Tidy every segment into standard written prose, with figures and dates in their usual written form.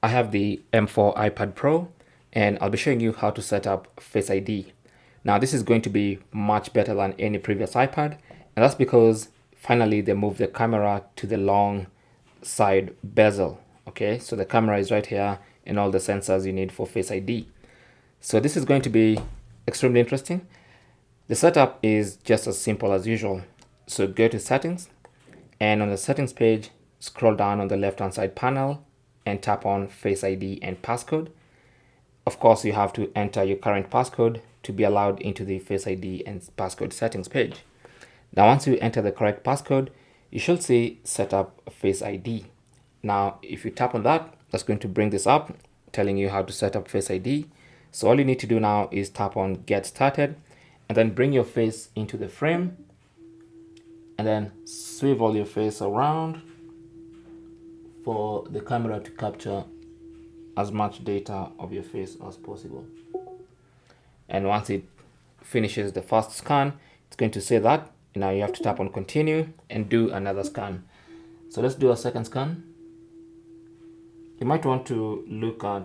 I have the M4 iPad Pro, and I'll be showing you how to set up Face ID. Now this is going to be much better than any previous iPad, and that's because finally they moved the camera to the long side bezel. Okay, so the camera is right here and all the sensors you need for Face ID. So this is going to be extremely interesting. The setup is just as simple as usual. So go to settings, and on the settings page, scroll down on the left hand side panel and tap on Face ID and passcode. Of course, you have to enter your current passcode to be allowed into the Face ID and passcode settings page. Now, once you enter the correct passcode, you should see set up Face ID. Now, if you tap on that, that's going to bring this up, telling you how to set up Face ID. So all you need to do now is tap on Get Started, and then bring your face into the frame, and then swivel your face around for the camera to capture as much data of your face as possible. And once it finishes the first scan, it's going to say that. Now you have to tap on continue and do another scan. So let's do a second scan. You might want to look at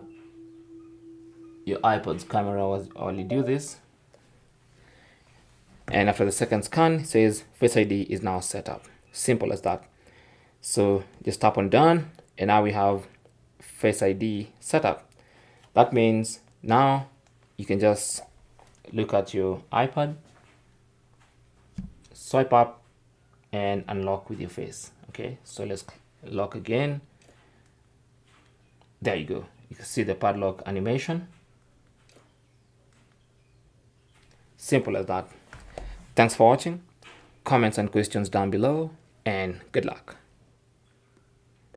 your iPad's camera while you do this. And after the second scan, it says Face ID is now set up. Simple as that. So just tap on done, and now we have Face ID set up. That means now you can just look at your iPad, swipe up, and unlock with your face. Okay, so let's lock again. There you go. You can see the padlock animation. Simple as that. Thanks for watching. Comments and questions down below, and good luck.